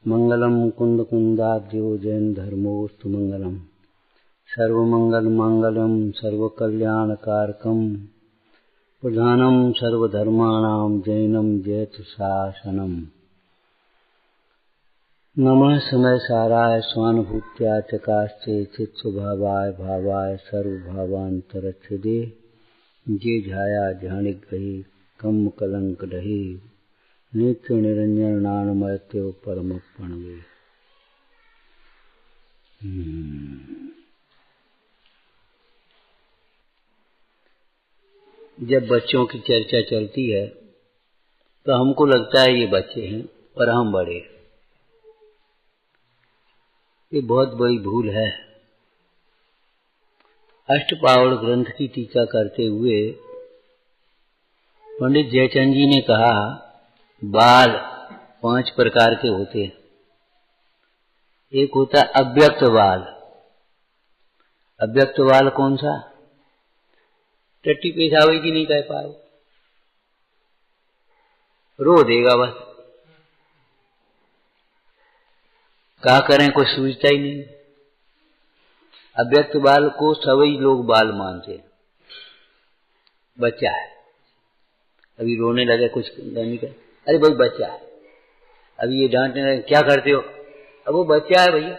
मंगलम कुंद कुंदाब्जो जैन धर्मोस्तु मंगलम सर्वमंगल मंगलम सर्वकल्याणकारकम प्रधानम सर्वधर्माणां जैनम जयतु शासनम। नमः समय साराय स्वानुभूत्या चकास्ते चित्स्वभावाय भावाय सर्वभावांतरच्छिदे जे झाया झाणिक गही कम कलंक दही नित्य निरंजन नानमयत्यो परमप्रणवे। जब बच्चों की चर्चा चलती है तो हमको लगता है ये बच्चे हैं और हम बड़े। ये बहुत बड़ी भूल है। अष्टपावड़ ग्रंथ की टीका करते हुए पंडित जयचंद जी ने कहा बाल 5 प्रकार के होते हैं। एक होता है अव्यक्त बाल। अव्यक्त बाल कौन सा? टट्टी पेशाबी की नहीं कह पाए, रो देगा बस, क्या करें कुछ सूझता ही नहीं। अव्यक्त बाल को सभी लोग बाल मानते हैं। बच्चा है, अभी रोने लगे, कुछ नहीं कर, अरे भाई बच्चा है। अभी ये डांटने लगे, क्या करते हो? अब वो बच्चा है भैया,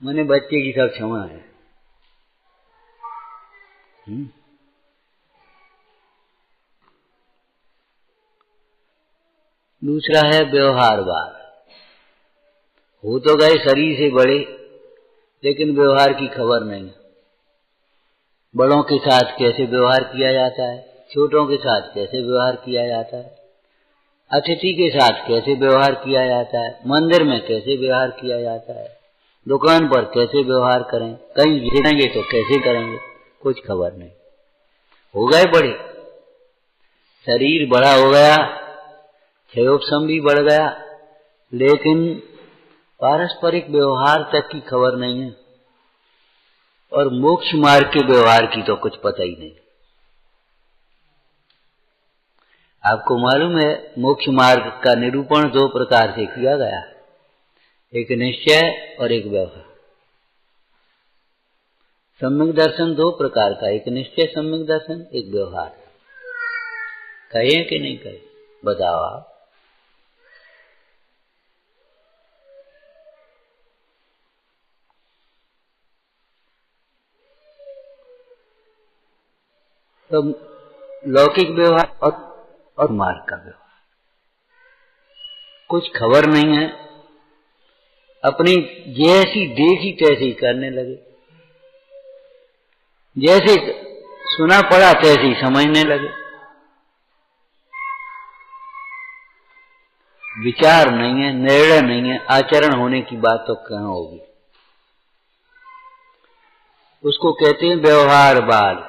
मैंने बच्चे की सब क्षमा है। दूसरा है व्यवहार बाल। हो तो गए शरीर से बड़े, लेकिन व्यवहार की खबर नहीं। बड़ों के साथ कैसे व्यवहार किया जाता है, छोटों के साथ कैसे व्यवहार किया जाता है, अतिथि के साथ कैसे व्यवहार किया जाता है, मंदिर में कैसे व्यवहार किया जाता है, दुकान पर कैसे व्यवहार करें, कहीं गिरेंगे तो कैसे करेंगे, कुछ खबर नहीं। हो गए बड़े, शरीर बड़ा हो गया, क्षयोपशम भी बढ़ गया, लेकिन पारस्परिक व्यवहार तक की खबर नहीं है और मोक्ष मार्ग के व्यवहार की तो कुछ पता ही नहीं। आपको मालूम है मोक्ष मार्ग का निरूपण 2 प्रकार से किया गया, एक निश्चय और एक व्यवहार। सम्यक दर्शन 2 प्रकार का, एक निश्चय सम्यक दर्शन, एक व्यवहार। कहे कि नहीं कहे, बताओ आप। तो लौकिक व्यवहार और मार्ग का व्यवहार कुछ खबर नहीं है। अपनी जैसी देखी तैसी ही करने लगे, जैसे सुना पड़ा तैसे ही समझने लगे। विचार नहीं है, निर्णय नहीं है, आचरण होने की बात तो कहाँ होगी। उसको कहते हैं व्यवहार बाल।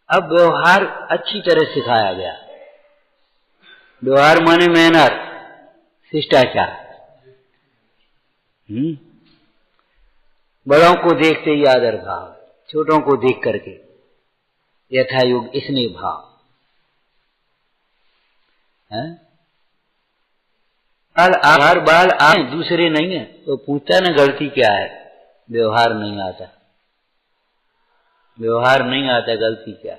अब व्यवहार अच्छी तरह सिखाया गया। व्यवहार माने मैनर, शिष्टाचार। बड़ों को देखते ही आदर भाव, छोटों को देख करके यथायोग स्नेह भाव। हर बाल आए, दूसरे नहीं है तो पूछता ना गलती क्या है, व्यवहार नहीं आता, व्यवहार नहीं आता, गलती क्या।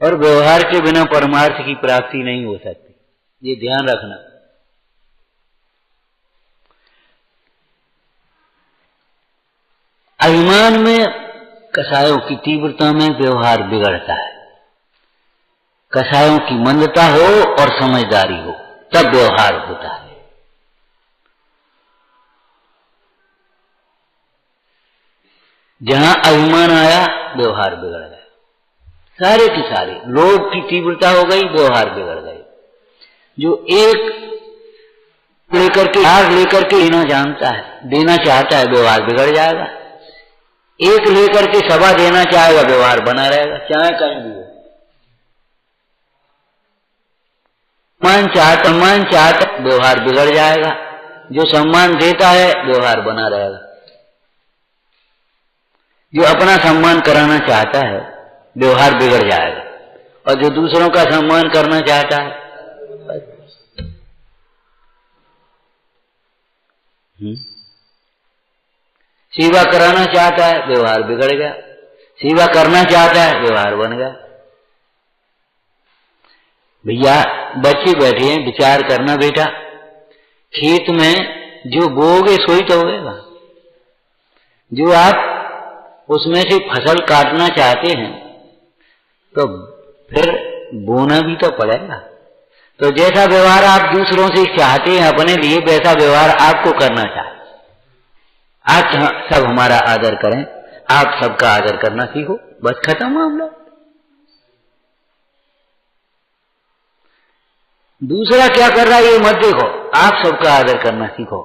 और व्यवहार के बिना परमार्थ की प्राप्ति नहीं हो सकती, ये ध्यान रखना। अभिमान में, कसायों की तीव्रता में व्यवहार बिगड़ता है। कसायों की मंदता हो और समझदारी हो तब व्यवहार होता है। जहां अभिमान आया व्यवहार बिगड़ गया। सारे के सारे लोभ की तीव्रता हो गई, व्यवहार बिगड़ गए। जो एक लेकर के भाग लेकर के लेना जानता है, देना चाहता है, व्यवहार बिगड़ जाएगा। एक लेकर के सभा देना चाहेगा, व्यवहार बना रहेगा, चाहे कहीं भी हो। सम्मान चाहता व्यवहार बिगड़ जाएगा। जो सम्मान देता है व्यवहार बना रहेगा। जो अपना सम्मान कराना चाहता है व्यवहार बिगड़ जाएगा। और जो दूसरों का सम्मान करना चाहता है। सेवा कराना चाहता है, व्यवहार बिगड़ गया। सेवा करना चाहता है, व्यवहार बन गया। भैया बच्चे बैठे हैं, विचार करना बेटा, खेत में जो बोओगे सोई तो होगा। जो आप उसमें से फसल काटना चाहते हैं तो फिर बोना भी तो पड़ेगा। तो जैसा व्यवहार आप दूसरों से चाहते हैं अपने लिए, वैसा व्यवहार आपको करना चाहिए। आप सब हमारा आदर करें, आप सबका आदर करना सीखो, बस खत्म मामला। दूसरा क्या कर रहा है ये मत देखो, आप सबका आदर करना सीखो।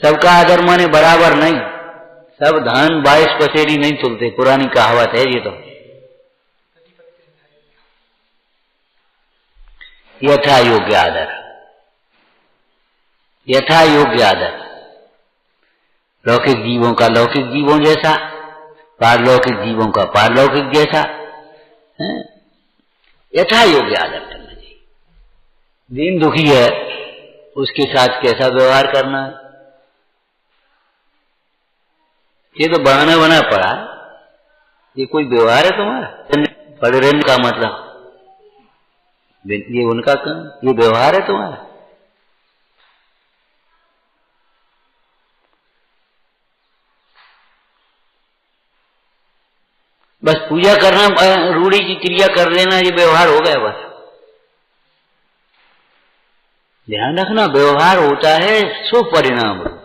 सबका आदर माने बराबर नहीं, सब धान 22 पसेरी नहीं चलते, पुरानी कहावत है ये तो। यथा योग्य आदर, यथा योग्य आदर, लौकिक जीवों का लौकिक जीवों जैसा, पारलौकिक जीवों का पारलौकिक जैसा, यथा योग्य आदर करना चाहिए। दीन दुखी है, उसके साथ कैसा व्यवहार करना है, ये तो बहाना बना पड़ा। ये कोई व्यवहार है तुम्हारा? पढ़ रहने का मतलब ये उनका काम, ये व्यवहार है तुम्हारा? बस पूजा करना, रूढ़ी की क्रिया कर देना, ये व्यवहार हो गया बस। ध्यान रखना, व्यवहार होता है शुभ परिणाम रूप,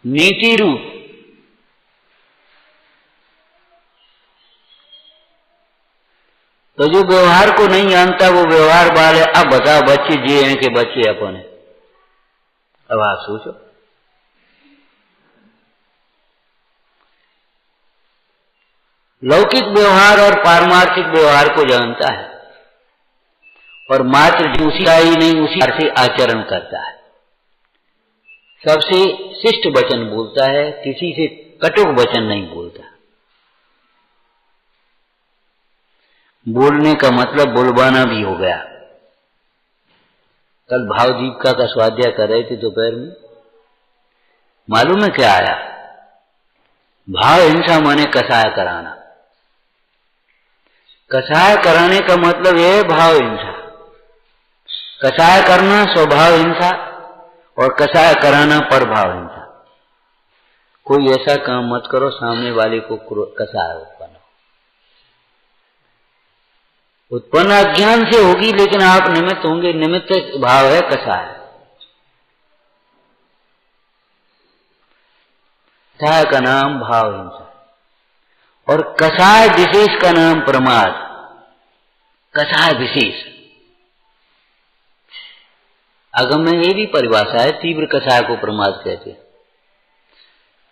नीति रूप। तो जो व्यवहार को नहीं जानता वो व्यवहार वाले। अब बताओ, बच्चे जे हैं कि बच्चे अपन है? अब आप सोचो, लौकिक व्यवहार और पारमार्थिक व्यवहार को जानता है और मात्र जो उसी का ही नहीं उसी से आचरण करता है। सबसे शिष्ट वचन बोलता है, किसी से कटुक वचन नहीं बोलता। बोलने का मतलब बुलवाना भी हो गया। कल भाव दीपिका का स्वाध्याय कर रहे थे दोपहर में, मालूम है क्या आया? भाव हिंसा माने कसाय कराना। कसाय कराने का मतलब है भाव हिंसा। कसाय करना स्वभाव हिंसा और कसाय कराना परभाव हिंसा। कोई ऐसा काम मत करो सामने वाले को कसाय उत्पन्न अज्ञान से होगी, लेकिन आप निमित्त होंगे। निमित्त भाव है कसाय। कसाय का नाम भाव हिंसा और कसाय विशेष का नाम प्रमाद। कसाय विशेष आगम में ये भी परिभाषा है, तीव्र कसाय को प्रमाद कहते हैं।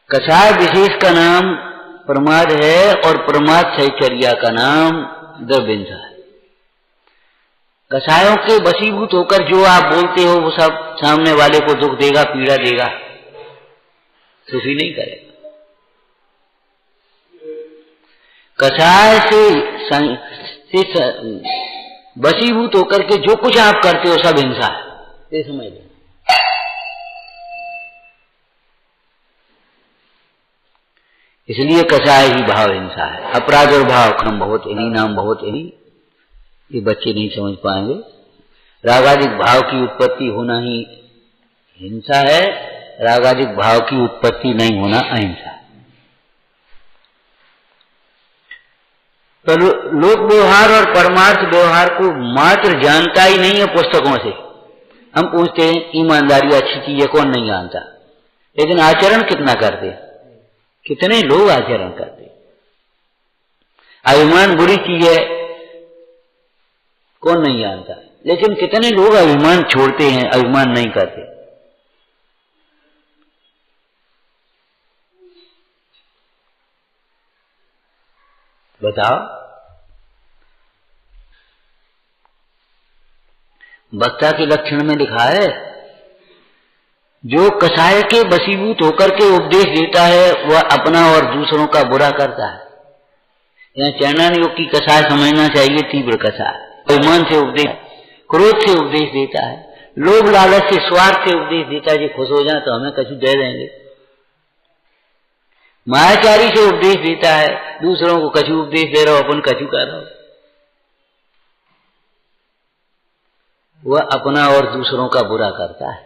कसाय विशेष का नाम प्रमाद है और प्रमाद सैचर्या का नाम द्रव्यहिंसा है। कसायों के वशीभूत होकर जो आप बोलते हो वो सब सामने वाले को दुख देगा, पीड़ा देगा, सुखी नहीं करेगा। कसाय से वशीभूत होकर के जो कुछ आप करते हो सब हिंसा है, ये समझ लो। इसलिए कसाय ही भाव हिंसा है। अपराध और भाव कम बहुत इन्हीं नाम बहुत इन्हीं, ये बच्चे नहीं समझ पाएंगे। रागादिक भाव की उत्पत्ति होना ही हिंसा है, रागादिक भाव की उत्पत्ति नहीं होना अहिंसा है। तो लोक व्यवहार और परमार्थ व्यवहार को मात्र जानता ही नहीं है पुस्तकों से। हम पूछते हैं ईमानदारी अच्छी चीज है, कौन नहीं जानता, लेकिन आचरण कितना करते? कितने लोग आचरण करते? अभिमान बुरी चीज है, कौन नहीं जानता, लेकिन कितने लोग अभिमान छोड़ते हैं, अभिमान नहीं करते। बताओ। वक्ता के लक्षण में लिखा है, जो कसाय के वशीभूत होकर के उपदेश देता है वह अपना और दूसरों का बुरा करता है। यहाँ चरणान योग की कसाय समझना चाहिए, तीव्र कसाय। मन से उपदेश, क्रोध से उपदेश देता है, लोभ लालच से स्वार्थ से उपदेश देता है। जी खुश हो जाए तो हमें कछु दे देंगे। मायाचारी से उपदेश देता है, दूसरों को कछु उपदेश दे रहा हो, अपन कछु कर रहा हो। वह अपना और दूसरों का बुरा करता है।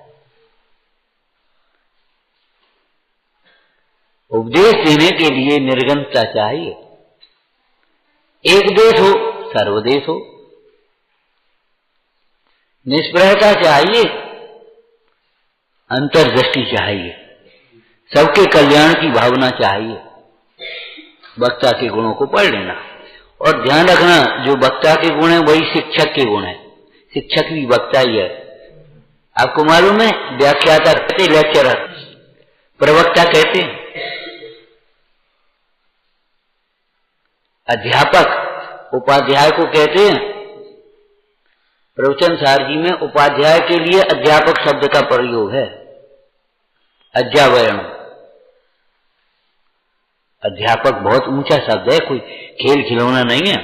उपदेश देने के लिए निर्गमता चाहिए। एक देश हो, सर्वदेश हो। निष्प्रहता चाहिए, अंतर्दृष्टि चाहिए, सबके कल्याण की भावना चाहिए। वक्ता के गुणों को पढ़ लेना और ध्यान रखना, जो वक्ता के गुण है वही शिक्षक के गुण है। शिक्षक भी वक्ता ही है। आपको मालूम है, व्याख्याता कहते लेक्चरर, प्रवक्ता कहते हैं। अध्यापक उपाध्याय को कहते हैं। प्रवचन सार जी में उपाध्याय के लिए अध्यापक शब्द का प्रयोग है, अध्यावरण। अध्यापक बहुत ऊंचा शब्द है, कोई खेल खिलौना नहीं है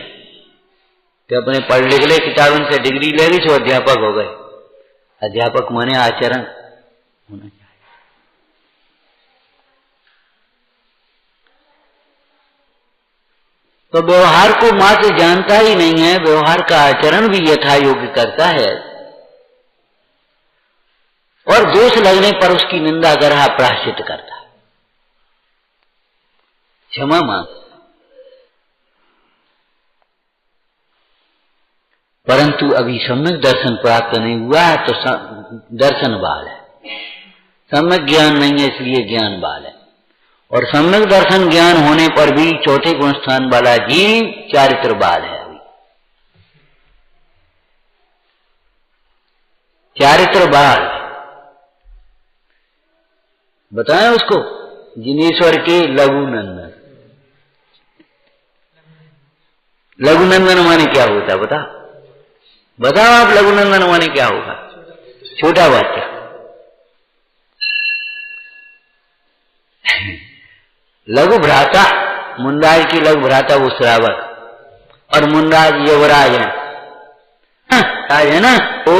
कि अपने पढ़ लिख ले, किताबों से डिग्री ले ली तो अध्यापक हो गए। अध्यापक माने आचरण होना चाहिए। तो व्यवहार को मात्र जानता ही नहीं है, व्यवहार का आचरण भी यथा योग्य करता है और दोष लगने पर उसकी निंदा गरहा प्रायश्चित करता है, क्षमा मांग। परंतु अभी सम्यक दर्शन प्राप्त नहीं हुआ है तो दर्शन बाल है, सम्यक ज्ञान नहीं है इसलिए ज्ञान बाल है। और सम्यक दर्शन ज्ञान होने पर भी चौथे गुण स्थान वाला जीव चारित्र बाल है। अभी चारित्र बाल बताएं उसको, जिनेश्वर के लघुनंदन। लघुनंदन माने क्या होता है बताओ आप, लघुनंदन माने क्या होगा? छोटा बच्चा। लघु भ्राता, मुंडाज की लघु भ्राता वो श्रावक और मुंडाज युवराज है, राज है ना, वो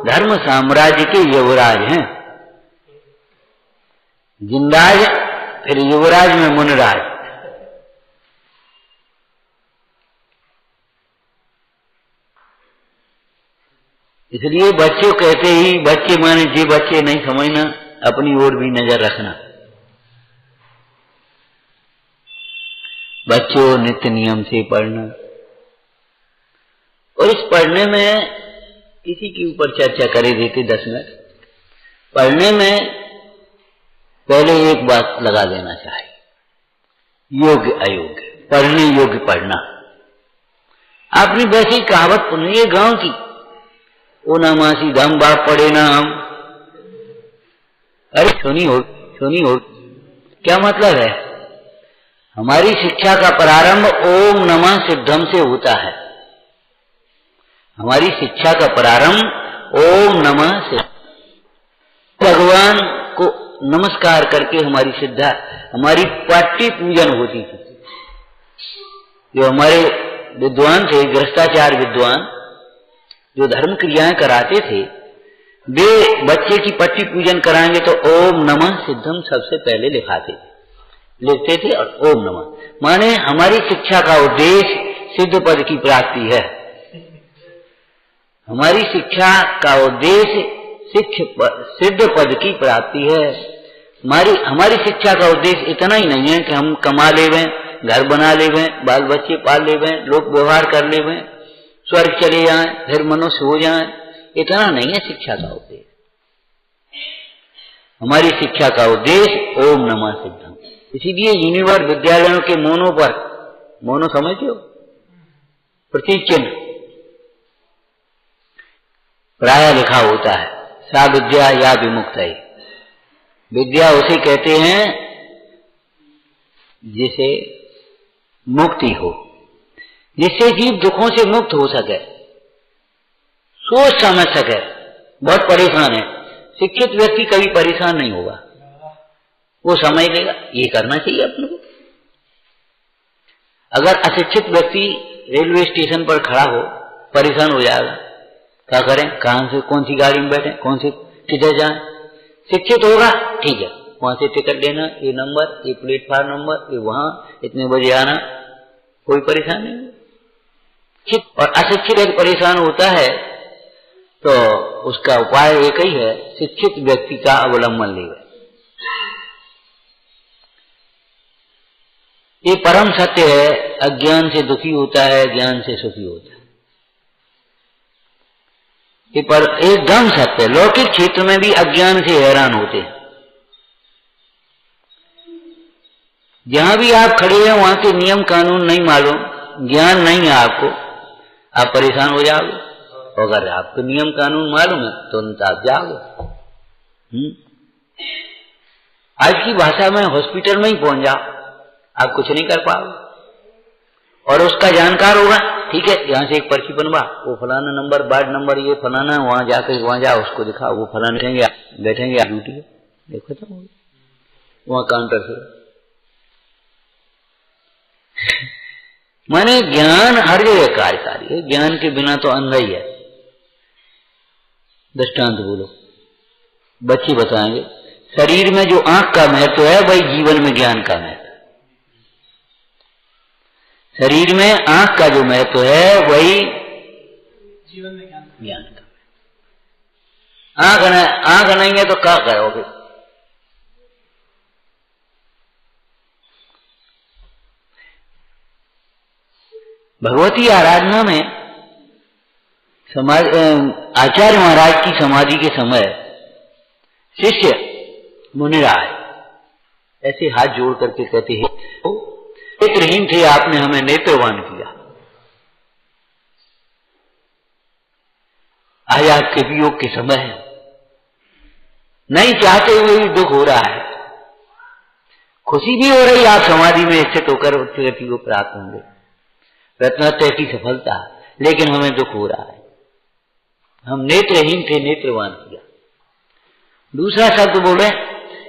धर्म साम्राज्य के युवराज हैं। जिंदाज फिर युवराज में मुनराज। इसलिए बच्चों कहते ही, बच्चे माने जे बच्चे नहीं समझना, अपनी ओर भी नजर रखना। बच्चों नित्य नियम से पढ़ना। और इस पढ़ने में किसी के ऊपर चर्चा करे देते 10 मिनट। पढ़ने में पहले एक बात लगा देना चाहिए, योग्य अयोग्य, पढ़ने योग्य पढ़ना। आपने वैसी कहावत सुनी है गांव की, ओ ना मासी धम बाप पढ़े ना हम। अरे सुनी हो क्या मतलब है? हमारी शिक्षा का प्रारंभ ओम नमः सिद्धम से होता है। हमारी शिक्षा का प्रारंभ ओम नमः सिद्धम। भगवान को नमस्कार करके हमारी सिद्धा, हमारी पाट्य पूजन होती थी। जो हमारे विद्वान थे, गृहस्थाचार विद्वान, जो धर्म क्रियाएं कराते थे, वे बच्चे की पट्टी पूजन कराएंगे तो ओम नमः सिद्धम सबसे पहले लिखते थे। और ओम नमः माने हमारी शिक्षा का उद्देश्य सिद्ध पद की प्राप्ति है। हमारी शिक्षा का उद्देश्य सिद्ध पद की प्राप्ति है। हमारी शिक्षा का उद्देश्य इतना ही नहीं है कि हम कमा लेवें, घर बना लेवें, बाल बच्चे पाल लेवें, लोक व्यवहार कर लेवें, स्वर्ग चले जाएं, फिर मनुष्य हो जाएं। इतना नहीं है शिक्षा का उद्देश्य। हमारी शिक्षा का उद्देश्य ओम नमः सिद्धम। इसीलिए यूनिवर्सिटी विद्यालयों के मोनो पर, मोनो समझते हो, प्रतीक चिन्ह प्राय लिखा होता है, सा विद्या या विमुक्त है। विद्या उसे कहते हैं जिसे मुक्ति हो, जिससे जीव दुखों से मुक्त हो सके, सोच समझ सके। बहुत परेशान है, शिक्षित व्यक्ति कभी परेशान नहीं होगा, वो समझ लेगा ये करना चाहिए अपने को। अगर अशिक्षित व्यक्ति रेलवे स्टेशन पर खड़ा हो, परेशान हो जाएगा, क्या करें, कहां से कौन सी गाड़ी में बैठे, कौन से किधर जाएं। शिक्षित होगा, ठीक है, वहां से टिकट लेना, ये नंबर, ये प्लेटफार्म नंबर, ये वहां इतने बजे आना, कोई परेशानी नहीं। और अशिक्षित यदि परेशान होता है तो उसका उपाय एक ही है, शिक्षित व्यक्ति का अवलंबन लेगा। ये परम सत्य है, अज्ञान से दुखी होता है, ज्ञान से सुखी होता है। ये पर एकदम सत्य है। लौकिक क्षेत्र में भी अज्ञान से हैरान होते हैं। जहां भी आप खड़े हैं वहां के नियम कानून नहीं मालूम, ज्ञान नहीं है आपको, आप परेशान हो जाओगे। अगर आपको नियम कानून मालूम है तो आप जाओगे। आज की भाषा में हॉस्पिटल में ही पहुंच जाओ, आप कुछ नहीं कर पाओगे। और उसका जानकार होगा, ठीक है, यहां से एक पर्ची बनवा, वो फलाना नंबर, वार्ड नंबर, ये फलाना, वहां जाकर वहां जाओ, उसको दिखाओ, वो फलाना बैठेंगे ड्यूटी है, देखो तो वहां काउंटर से। माने ज्ञान हर जगह कार्यकारी है, ज्ञान के बिना तो अंधा ही है। दृष्टांत बोलो, बच्चे बताएंगे, शरीर में जो आंख का महत्व है वही जीवन में ज्ञान का महत्व। शरीर में आंख का जो महत्व है वही जीवन में ज्ञान का। आंख नहीं है तो क्या करोगे? भगवती आराधना में आचार्य महाराज की समाधि के समय शिष्य मुनिराय ऐसे हाथ जोड़ करके कहते हैं, नेत्रहीन थे, आपने हमें नेत्रवान किया। आज आपके वियोग के समय है, नहीं चाहते हुए भी दुख हो रहा है, खुशी भी हो रही, आप समाधि में स्थित होकर उच्च गति को प्राप्त होंगे, रत्नात्रय की सफलता, लेकिन हमें दुख हो रहा है। हम नेत्रहीन थे, नेत्रवान किया। दूसरा शब्द बोले,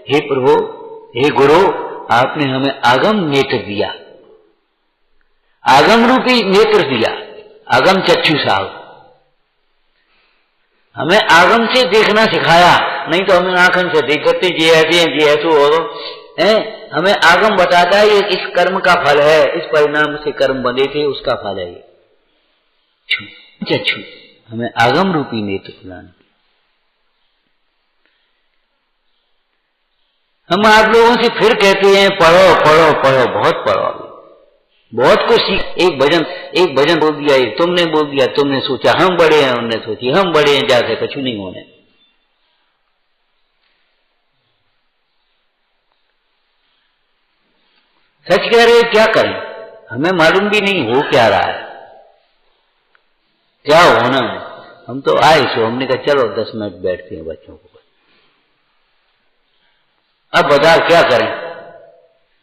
हे प्रभु, हे गुरु, आपने हमें आगम नेत्र दिया, आगम रूपी नेत्र दिया, आगम चक्षु साहब, हमें आगम से देखना सिखाया, नहीं तो हमें आंखन से देख करते जी ऐसे हैं, जी ऐसो हो है। हमें आगम बताता है ये इस कर्म का फल है, इस परिणाम से कर्म बंधे थे, उसका फल है ये। चक्षु हमें आगम रूपी नेत्र प्रदान। हम आप लोगों से फिर कहते हैं पढ़ो पढ़ो पढ़ो, बहुत पढ़ो, बहुत कुछ सीख। एक भजन बोल दिया, एक तुमने बोल दिया, तुमने सोचा हम बड़े हैं, उनने सोची हम बड़े हैं, जाके कुछ नहीं होने। सच कह रहे, क्या करें, हमें मालूम भी नहीं हो क्या रहा है, क्या होना है। हम तो आए सो, हमने कहा चलो 10 मिनट बैठते हैं बच्चों को। अब बताओ क्या करें,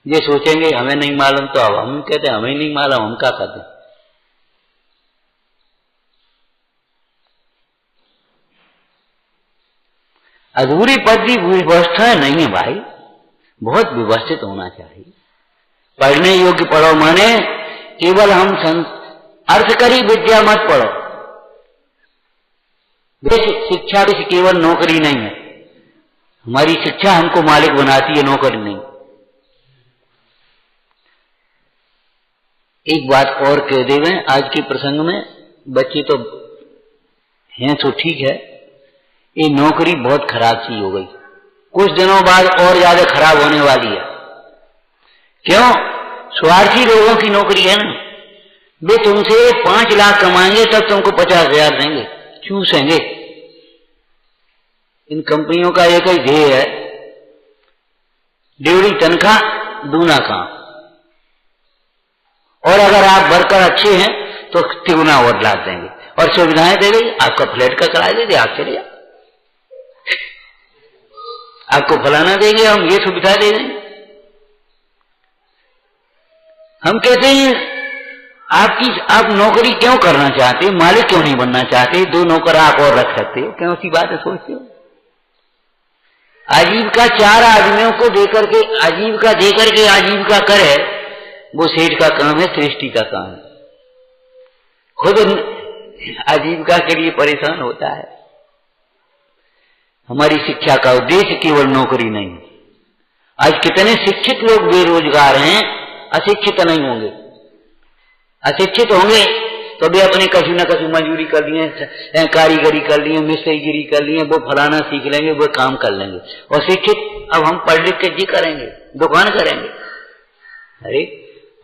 ये सोचेंगे हमें नहीं मालूम, तो अब हम कहते हैं हमें नहीं मालूम, हम क्या कहते हैं। अधूरी पद्धति व्यवस्था नहीं है भाई, बहुत व्यवस्थित होना चाहिए। पढ़ने योग्य पढ़ो, माने केवल हम अर्थकरी विद्या मत पढ़ो। शिक्षा भी केवल नौकरी नहीं है, हमारी शिक्षा हमको मालिक बनाती है, नौकरी नहीं। एक बात और कह देवे आज के प्रसंग में, बच्चे तो हैं तो ठीक है, ये नौकरी बहुत खराब चीज हो गई, कुछ दिनों बाद और ज्यादा खराब होने वाली है। क्यों? स्वार्थी लोगों की नौकरी है ना, वे तुमसे 5 लाख कमाएंगे तब तुमको 50,000 देंगे, चूसेंगे। इन कंपनियों का एक ही ध्येय है, डेढ़ी तनख्वाह दूना काम, और अगर आप वर्कर अच्छे हैं तो तिगुना और लाभ देंगे, और सुविधाएं दे देंगे, आपका फ्लैट का किराया दे दे, आप चले जाओ, आपको फलाना देंगे, हम ये सुविधा दे देंगे। हम कहते हैं आप नौकरी क्यों करना चाहते, मालिक क्यों नहीं बनना चाहते, 2 नौकर आप और रख सकते हो, क्यों सी बात है सोचते हो। आजीविका 4 आदमियों को देकर के आजीविका करे, वो सेठ का काम है, सृष्टि का काम है। खुद आजीविका के लिए परेशान होता है। हमारी शिक्षा का उद्देश्य केवल नौकरी नहीं। आज कितने शिक्षित लोग बेरोजगार हैं, अशिक्षित नहीं होंगे। अशिक्षित होंगे तो भी अपने कछु न कछु मजदूरी कर लिए, कारीगरी कर लिए, मिस्त्रीगिरी कर लिए, वो फलाना सीख लेंगे, वो काम कर लेंगे। और शिक्षित अब हम पढ़ लिख के जी करेंगे, दुकान करेंगे। अरे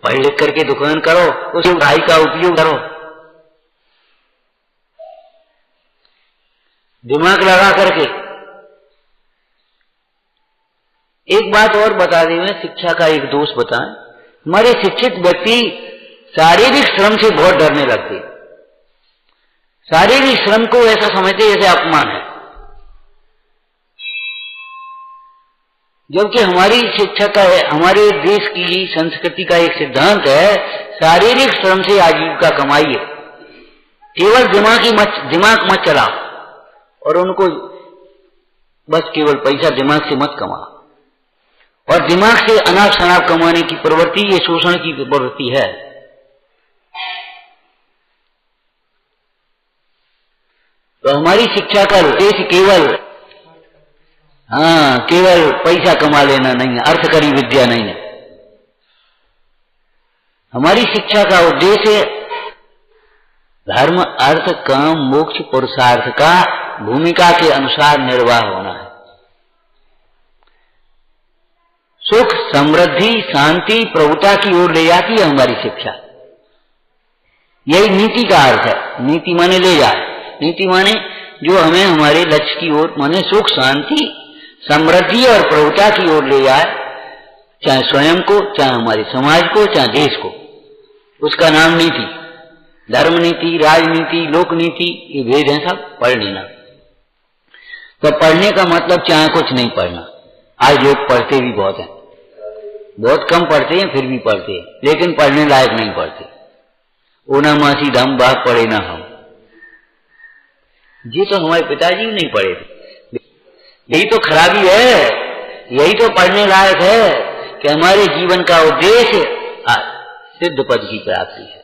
पढ़ लिख करके दुकान करो, उस पढ़ाई का उपयोग करो, दिमाग लगा करके। एक बात और बता दें, मैं शिक्षा का एक दोष बताएं। हमारे शिक्षित व्यक्ति शारीरिक श्रम से बहुत डरने लगते। शारीरिक श्रम को ऐसा समझते जैसे अपमान है, जबकि हमारी शिक्षा का है, हमारे देश की संस्कृति का एक सिद्धांत है, शारीरिक श्रम से आजीविका कमाइए। केवल दिमाग मत चलाओ, और उनको बस केवल पैसा दिमाग से मत कमाओ। और दिमाग से अनाप शनाप कमाने की प्रवृत्ति, ये शोषण की प्रवृत्ति है। तो हमारी शिक्षा का उद्देश्य केवल पैसा कमा लेना नहीं है, अर्थकरी विद्या नहीं है। हमारी शिक्षा का उद्देश्य धर्म, अर्थ, काम, मोक्ष, पुरुषार्थ का भूमिका के अनुसार निर्वाह होना है। सुख, समृद्धि, शांति, प्रभुता की ओर ले जाती है हमारी शिक्षा। यही नीति का अर्थ है। नीति माने ले जाए, नीति माने जो हमें हमारे लक्ष्य की ओर, माने सुख, शांति, समृद्धि और प्रभुता की ओर ले जाए, चाहे स्वयं को, चाहे हमारे समाज को, चाहे देश को। उसका नाम नीति। धर्म नीति, राजनीति, लोक नीति, ये भेद है सब, पढ़ लेना। तो पढ़ने का मतलब चाहे कुछ नहीं पढ़ना। आज लोग पढ़ते भी बहुत हैं, बहुत कम पढ़ते हैं, फिर भी पढ़ते हैं, लेकिन पढ़ने लायक नहीं पढ़ते। ओना मासी धम बाप पढ़े ना हम। जी तो हमारे पिताजी भी नहीं पढ़े थे। यही तो खराबी है, यही तो पढ़ने लायक है कि हमारे जीवन का उद्देश्य सिद्ध पद की प्राप्ति है।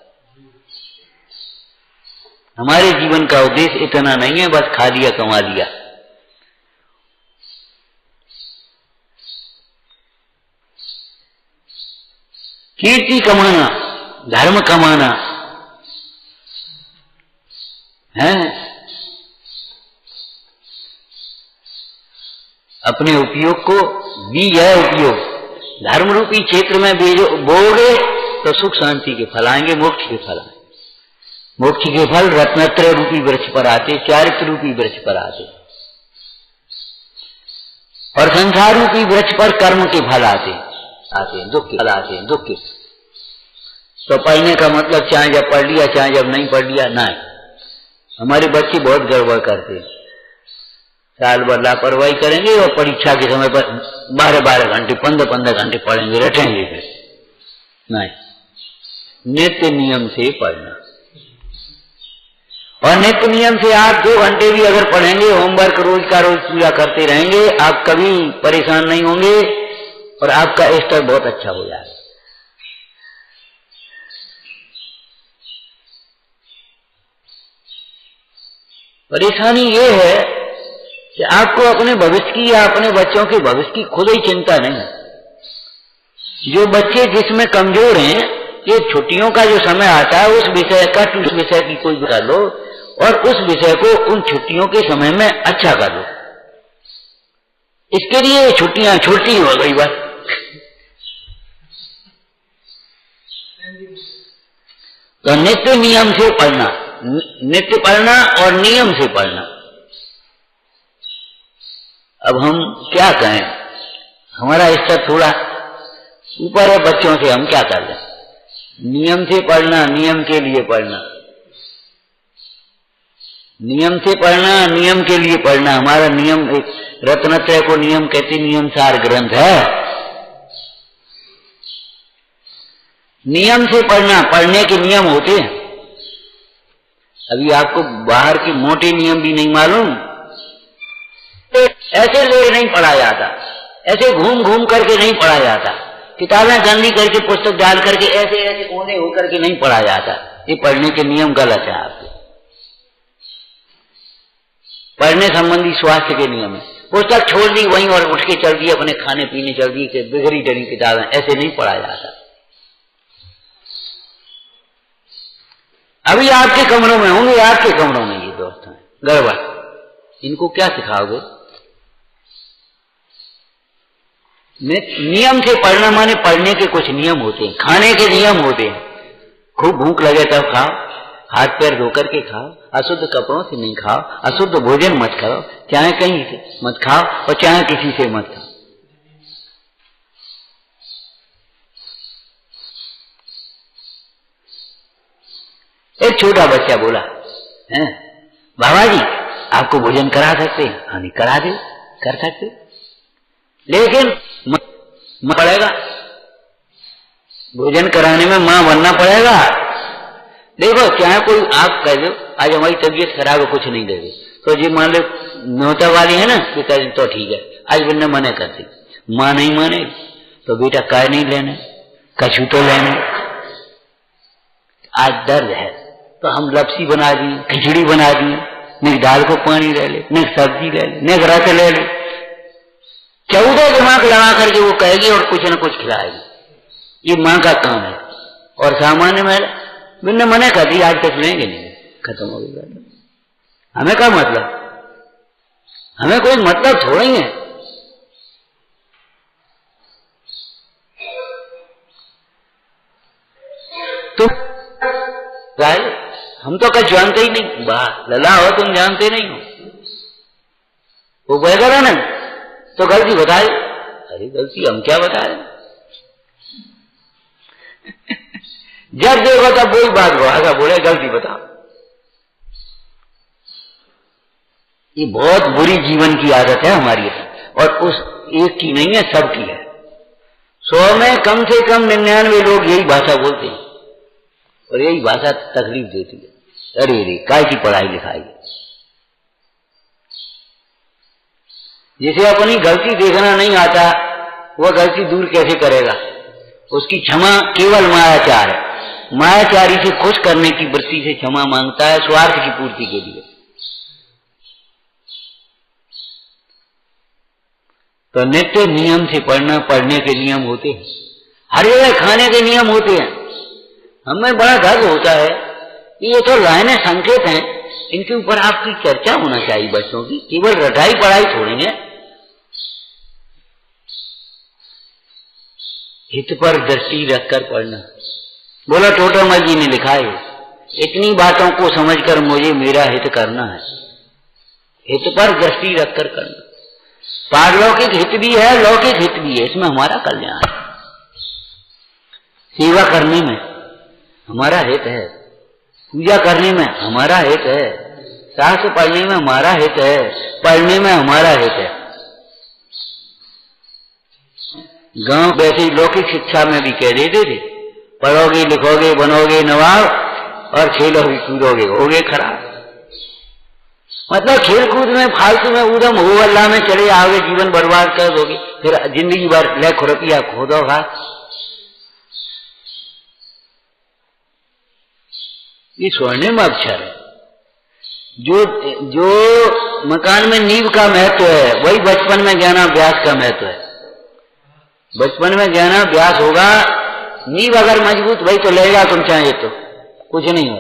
हमारे जीवन का उद्देश्य इतना नहीं है बस खा लिया कमा लिया। कीर्ति कमाना, धर्म कमाना है, अपने उपयोग को बीज है उपयोग। धर्म रूपी क्षेत्र में बोओगे तो सुख शांति के फल आएंगे, मोक्ष के फल आएंगे। मोक्ष के फल रत्नत्रय रूपी वृक्ष पर आते, चारित्र रूपी वृक्ष पर आते, और संसार रूपी वृक्ष पर कर्म के फल आते, दुख के फल आते हैं, दुख के। तो पढ़ने का मतलब चाहे जब पढ़ लिया, चाहे जब नहीं पढ़ लिया, नहीं। हमारे बच्चे बहुत गड़बड़ करते हैं, साल भर लापरवाही करेंगे और परीक्षा के समय पर 12-12 घंटे, 15-15 घंटे पढ़ेंगे, रटेंगे। फिर नहीं, नित्य नियम से पढ़ना। और नित्य नियम से आप 2 घंटे भी अगर पढ़ेंगे, होमवर्क रोज का रोज पूरा करते रहेंगे, आप कभी परेशान नहीं होंगे और आपका स्तर बहुत अच्छा हो जाएगा। परेशानी ये है कि आपको अपने भविष्य की या अपने बच्चों के भविष्य की खुद ही चिंता नहीं है। जो बच्चे जिसमें कमजोर हैं, ये छुट्टियों का जो समय आता है, उस विषय का उस विषय की कोई कर लो और उस विषय को उन छुट्टियों के समय में अच्छा कर लो। इसके लिए छुट्टियां छोटी हो गई बस। तो नित्य नियम से पढ़ना, नित्य पढ़ना और नियम से पढ़ना। अब हम क्या कहें, हमारा स्तर थोड़ा ऊपर है बच्चों से, हम क्या कर लें। नियम से पढ़ना, नियम के लिए पढ़ना, नियम से पढ़ना, नियम के लिए पढ़ना। हमारा नियम, एक रत्नत्रय को नियम कहते, नियम सार ग्रंथ है। नियम से पढ़ना, पढ़ने के नियम होते हैं। अभी आपको बाहर के मोटे नियम भी नहीं मालूम, तो ऐसे ले नहीं पढ़ा जाता, ऐसे घूम घूम करके नहीं पढ़ा जाता। किताबें गंदी करके पुस्तक डाल करके ऐसे ऐसे कोने होकर के नहीं पढ़ा जाता। ये पढ़ने के नियम गलत है आपके। पढ़ने संबंधी स्वास्थ्य के नियम है। पुस्तक छोड़ दी वहीं और उठ के चल दिए, अपने खाने पीने चल दिए कि बिगड़ी डरी किताबें, ऐसे नहीं पढ़ा जाता। अभी आपके कमरों में होंगे, आपके कमरों में ये दोस्त हैं गड़बड़, इनको क्या सिखाओगे? नियम से पढ़ना माने पढ़ने के कुछ नियम होते हैं, खाने के नियम होते हैं। खूब भूख लगे तब खाओ, हाथ पैर धो करके खाओ, अशुद्ध कपड़ों से नहीं खाओ, अशुद्ध भोजन मत खाओ, चाहे कहीं से मत खाओ और चाहे किसी से मत खाओ। एक छोटा बच्चा बोला है, बाबा जी आपको भोजन करा सकते हैं? हाँ नहीं, करा दे, कर सकते, लेकिन मां पड़ेगा, भोजन कराने में मां बनना पड़ेगा। देखो चाहे कोई आप कह दो आज हमारी तबीयत खराब है, कुछ नहीं दे दे, तो जी मान लो न्योता वाली है ना कि कह तो ठीक है, आज बिना मना कर दी, मां नहीं माने तो बेटा काय नहीं लेने, कछु तो लेने। आज दर्द है तो हम लपसी बना दी, खिचड़ी बना दी, नहीं दाल को पानी ले ले, नहीं सब्जी ले ले, नहीं रस ले ले, 14 दिमाग लगा करके वो कहेगी और कुछ न कुछ खिलाएगी। ये मां का काम है। और सामान्य में मैंने मना कर दी, आज तक लेंगे नहीं, खत्म हो गया। हमें क्या मतलब, हमें कोई मतलब थोड़ा ही है। तुम हम तो कहीं जानते ही नहीं, वाह लला हो तुम जानते नहीं हो, वो कहेगा ना तो गलती बताए। अरे गलती हम क्या बताए, जब देखो तब वही बात भागा बोले गलती बताओ। ये बहुत बुरी जीवन की आदत है हमारी, और उस एक की नहीं है, सबकी है। 100 में कम से कम 99 लोग यही भाषा बोलते हैं और यही भाषा तकलीफ देती है। अरे रे काय की पढ़ाई लिखाई, जिसे अपनी गलती देखना नहीं आता वह गलती दूर कैसे करेगा? उसकी क्षमा केवल मायाचार है। मायाचारी से खुश करने की वृत्ति से क्षमा मांगता है, स्वार्थ की पूर्ति के लिए। तो नित्य नियम से पढ़ना, पढ़ने के नियम होते हैं, हर जगह खाने के नियम होते हैं। हमें बड़ा गर्व होता है कि ये तो लाइनें संकेत हैं, इनके ऊपर आपकी चर्चा होना चाहिए बच्चों की, केवल रटाई पढ़ाई थोड़ी है। हित पर दृष्टि रखकर पढ़ना, बोला टोटोमल जी ने लिखा है, इतनी बातों को समझकर मुझे मेरा हित करना है। हित पर दृष्टि रखकर करना, पारलौकिक हित भी है, लौकिक हित भी है, इसमें हमारा कल्याण है। सेवा करने में हमारा हित है, पूजा करने में हमारा हित है, शास्त्र पढ़ने में हमारा हित है, पढ़ने में हमारा हित है। गांव वैसे लौकिक शिक्षा में भी कह देते थे, पढ़ोगे लिखोगे बनोगे नवाब और खेलोगे कूदोगे होगे खराब। मतलब खेल कूद में फालतू में उदम हो अल्लाह में चले आओगे, जीवन बर्बाद कर दोगे, फिर जिंदगी भर लाख रुपया खो दो। ये स्वर्णिम अक्षर है। जो मकान में नींव का महत्व है वही बचपन में ज्ञानाभ्यास का महत्व है। बचपन में ज्ञानाभ्यास होगा, नींव अगर मजबूत भाई तो लेगा तुम चाहे तो कुछ नहीं हो।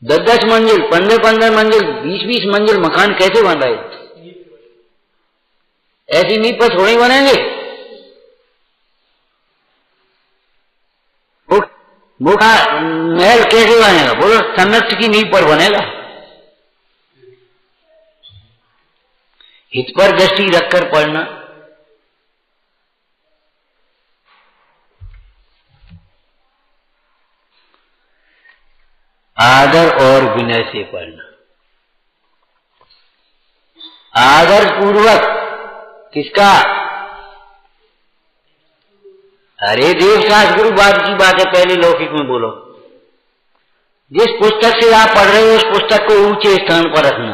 10-10 मंजिल 15-15 मंजिल 20-20 मंजिल मकान कैसे बन रहे? ऐसी नींव पर थोड़ी बनेंगे। वो महल कैसे बनेगा? बोलो संरक्षण की नींव पर बनेगा। हित पर दृष्टि रखकर पढ़ना, आदर और विनय से पढ़ना, आदर पूर्वक। किसका? अरे देव शास्त्र गुरु बाद की बात है, पहले लौकिक में बोलो। जिस पुस्तक से आप पढ़ रहे हो उस पुस्तक को ऊंचे स्थान पर रखना।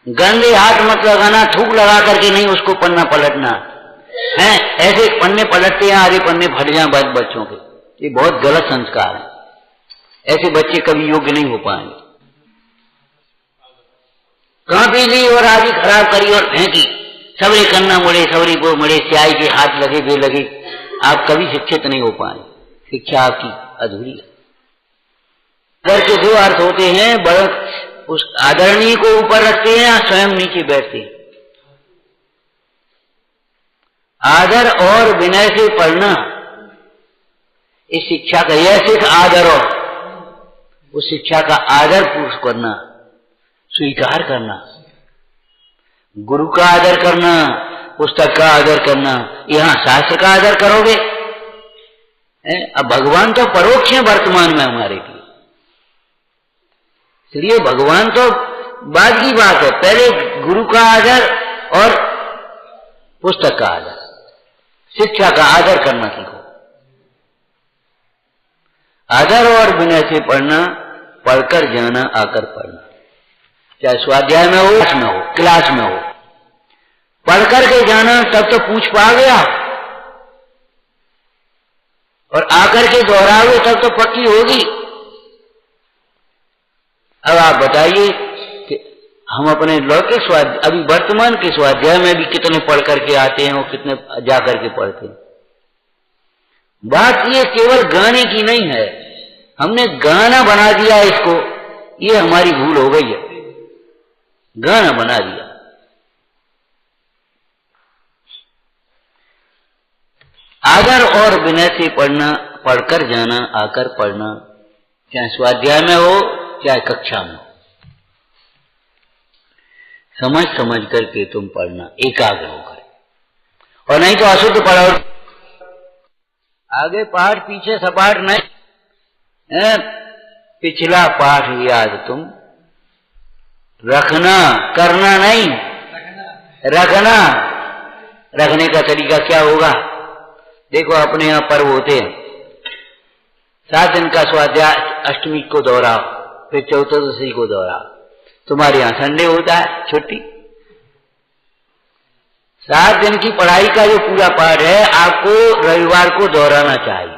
गंदे हाथ मत लगाना, थूक लगा करके नहीं उसको पन्ना पलटना है। ऐसे पन्ने पलटते हैं, आधे पन्ने फट जाए बच्चों के, ये बहुत गलत संस्कार है। ऐसे बच्चे कभी योग्य नहीं हो पाएंगे। कापी ली और आदि खराब करी और फेंकी, सबरे कन्ना मुड़े, सबरी वो मुड़े, स्याही के हाथ लगे वे लगे, आप कभी शिक्षित नहीं हो पाए। शिक्षा आपकी अधूरी है। घर के दो अर्थ होते हैं, बड़ा उस आदरणीय को ऊपर रखते हैं या स्वयं नीचे बैठते हैं। आदर और विनय से पढ़ना, इस शिक्षा का यह सिर्फ आदर और उस शिक्षा का आदर पूर्व करना, स्वीकार करना, गुरु का आदर करना, पुस्तक का आदर करना। यहां शास्त्र का आदर करोगे, अब भगवान तो परोक्ष है वर्तमान में हमारे लिए, इसलिए भगवान तो बाद की बात है। पहले गुरु का आदर और पुस्तक का आदर, शिक्षा का आदर करना सीखो। आदर और विनय से पढ़ना, पढ़कर जाना, आकर पढ़ना, चाहे स्वाध्याय में हो, क्लास में हो, पढ़ करके जाना, तब तो पूछ पा गया, और आकर के दोहराओगे तब तो पक्की होगी। अब आप बताइए कि हम अपने लौकिक स्वाध्याय, अभी वर्तमान के स्वाध्याय में भी कितने पढ़ करके आते हैं और कितने जा करके पढ़ते हैं। बात ये केवल गाने की नहीं है, हमने गाना बना दिया इसको, ये हमारी भूल हो गई है, गाना बना दिया। आदर और विनय से पढ़ना, पढ़कर जाना, आकर पढ़ना, चाहे स्वाध्याय में हो चाहे कक्षा में हो, समझ समझ करके तुम पढ़ना, एकाग्र होकर, और नहीं तो अशुद्ध पढ़ो। आगे पाठ पीछे सपाट नहीं, पिछला पाठ याद तुम रखना, करना नहीं, रखना। रखने का तरीका क्या होगा? देखो अपने यहाँ पर्व होते हैं, 7 दिन का स्वाध्याय, अष्टमी को दोहराओ, फिर चतुर्दशी को दोहराओ। तुम्हारे यहाँ संडे होता है छुट्टी। 7 दिन की पढ़ाई का जो पूरा पाठ है, आपको रविवार को दोहराना चाहिए,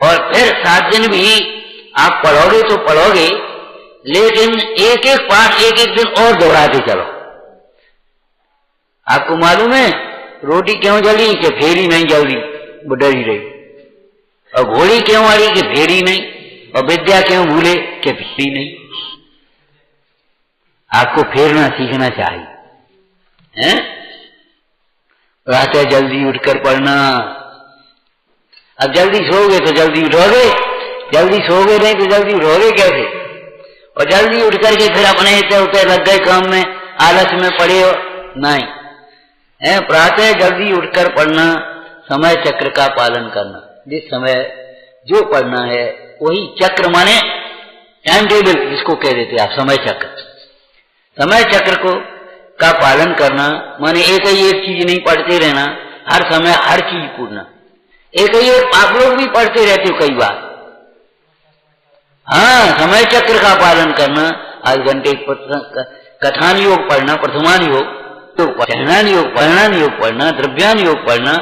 और फिर 7 दिन भी आप पढ़ोगे तो पढ़ोगे, लेकिन एक एक पाठ एक एक दिन और दोहराते चलो। आपको मालूम है रोटी क्यों जली? कि फेरी नहीं जल्दी, वो डरी रही। और घोड़ी क्यों आई? कि फेरी नहीं। और विद्या क्यों भूले? कि फेरी नहीं। आपको फेरना सीखना चाहिए, हैं? प्रातः जल्दी उठकर पढ़ना। अब जल्दी सोओगे तो जल्दी उठोगे, जल्दी सोओगे नहीं तो जल्दी उठोगे कैसे? और जल्दी उठ करके फिर अपने इतने लग गए काम में, आलस में पड़े हो, नहीं है। प्रातः जल्दी उठकर पढ़ना, समय चक्र का पालन करना। जिस समय जो पढ़ना है वही चक्र माने टाइम टेबल, जिसको कह देते आप समय चक्र। समय चक्र को का पालन करना माने एक ही एक चीज नहीं पढ़ते रहना, हर समय हर चीज पढ़ना। एक ही एक आप लोग भी पढ़ते रहते हो कई बार। हाँ, समय चक्र का पालन करना, आध घंटे कथान योग पढ़ना, प्रथमान योग, तो पढ़ना योग, पढ़ना योग पढ़ना, द्रव्यान योग पढ़ना,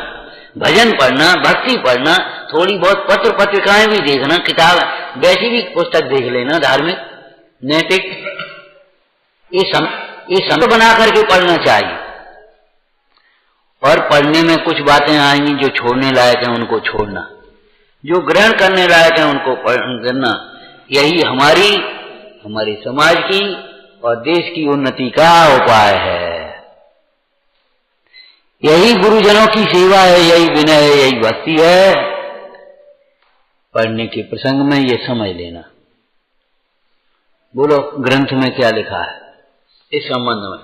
भजन पढ़ना, भक्ति पढ़ना, थोड़ी बहुत पत्र पत्रिकाएं भी देखना, किताब वैसी भी पुस्तक देख लेना, धार्मिक नैतिक, ये समय बना करके पढ़ना चाहिए। और पढ़ने में कुछ बातें आएंगी जो छोड़ने लायक है उनको छोड़ना, जो ग्रहण करने लायक है उनको करना। यही हमारे समाज की और देश की उन्नति का उपाय है। यही गुरुजनों की सेवा है, यही विनय है, यही भक्ति है। पढ़ने के प्रसंग में ये समझ लेना। बोलो ग्रंथ में क्या लिखा है इस संबंध में?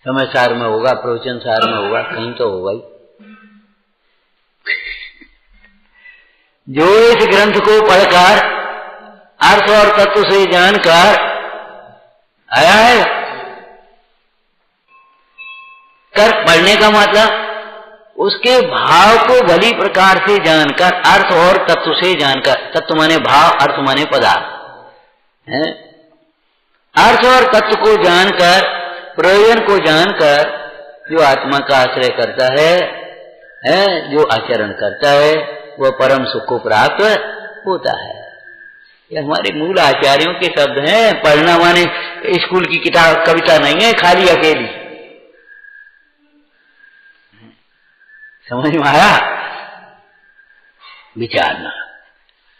समय सार में होगा, प्रवचन सार में होगा, कहीं तो होगा ही। जो इस ग्रंथ को पढ़कर अर्थ और तत्व से जानकर आया है, कर पढ़ने का मतलब उसके भाव को भली प्रकार से जानकर, अर्थ और तत्व से जानकर, तत्व माने भाव, अर्थ माने पदार्थ है, अर्थ और तत्व को जानकर, प्रयोजन को जानकर जो आत्मा का आश्रय करता है, जो आचरण करता है, वह परम सुख को प्राप्त होता है। ये हमारे मूल आचार्यों के शब्द हैं। पढ़ना माने स्कूल की किताब कविता नहीं है खाली अकेली। समझ में आया? विचारना।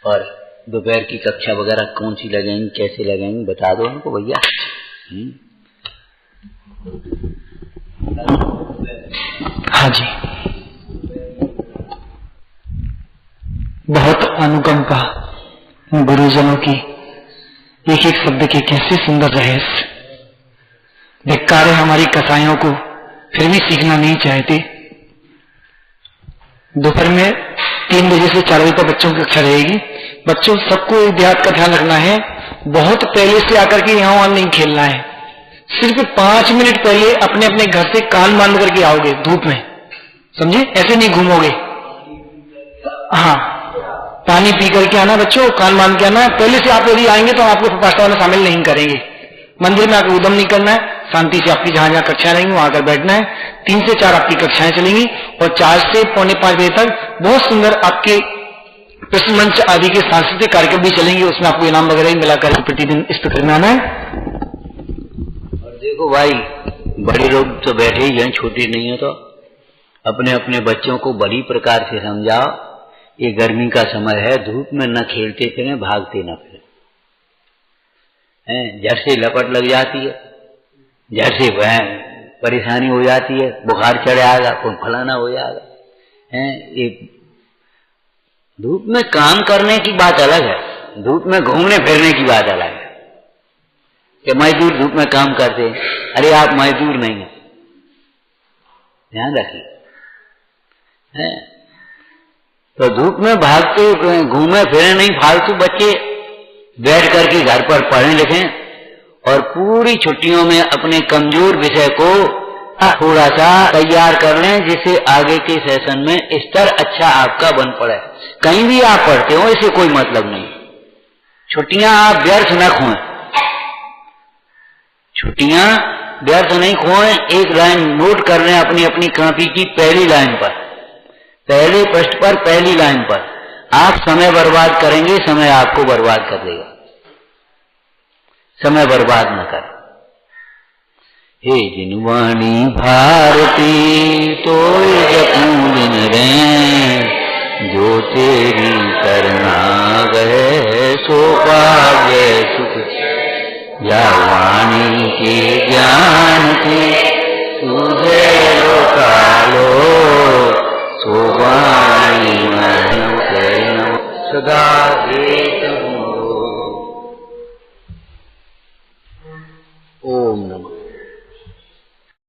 और दोपहर की कक्षा वगैरह कौन सी लगेंगी, कैसे लगेंगी, बता दो हमको भैया। हाँ जी, बहुत अनुकंपा गुरुजनों की, एक एक शब्द के कैसे सुंदर रहस्य। धिक्कार है हमारी कथाओं को, फिर भी सीखना नहीं चाहते। दोपहर में 3 बजे से 4 बजे तक बच्चों की कक्षा रहेगी। बच्चों सबको एक बात का ध्यान रखना है, बहुत पहले से आकर के यहाँ वहां नहीं खेलना है। सिर्फ 5 मिनट पहले अपने अपने घर से कान बांध करके आओगे धूप में, समझे? ऐसे नहीं घूमोगे। हाँ, पानी पी करके आना बच्चों, कान बांध के आना। पहले से आप यदि आएंगे तो आपको प्रपाष्टा में शामिल नहीं करेंगे। मंदिर में आकर उद्यम नहीं करना है, शांति से आपकी जहां जहां कक्षाएं रहेंगी वहां आकर बैठना है। 3 से 4 आपकी कक्षाएं चलेंगी और 4 से पौने 5 बजे तक बहुत सुंदर आपके प्रश्न मंच आदि के सांस्कृतिक कार्यक्रम भी चलेंगे। उसमें आपको इनाम वगैरह मिलाकर प्रतिदिन इस प्रकार में आना है। और देखो भाई, बड़े लोग तो बैठे ही हैं, छोटे नहीं है तो अपने अपने बच्चों को बड़ी प्रकार से समझाओ। ये गर्मी का समय है, धूप में न खेलते फिरें, भागते न फिरें। झट से लपट लग जाती है, झट से परेशानी हो जाती है, बुखार चढ़ आएगा, कोई फलाना हो जाएगा। ये धूप में काम करने की बात अलग है, धूप में घूमने फिरने की बात अलग है। कि मजदूर धूप में काम करते हैं, अरे आप मजदूर नहीं हैं, ध्यान रखिए। तो धूप में भागते घूमे फिरे नहीं, फालतू बच्चे बैठ करके घर पर पढ़ें लिखें और पूरी छुट्टियों में अपने कमजोर विषय को थोड़ा सा तैयार कर लें, जिससे आगे के सेशन में स्तर अच्छा आपका बन पड़े। कहीं भी आप पढ़ते हो इसे कोई मतलब नहीं, छुट्टियां आप व्यर्थ न खोएं, छुट्टियां व्यर्थ नहीं खोएं। एक लाइन नोट कर लें अपनी अपनी कॉपी की पहली लाइन पर, पहले पृष्ठ पर पहली लाइन पर। आप समय बर्बाद करेंगे, समय आपको बर्बाद कर देगा। समय बर्बाद न कर। हे जिनवाणी भारती तो जपूं दिन रे, जो तेरी शरणा गए सो पावे सुख। या वाणी के ज्ञान की तुझे लोकालो, सो वाणी सदा एक हो। ओम नमः।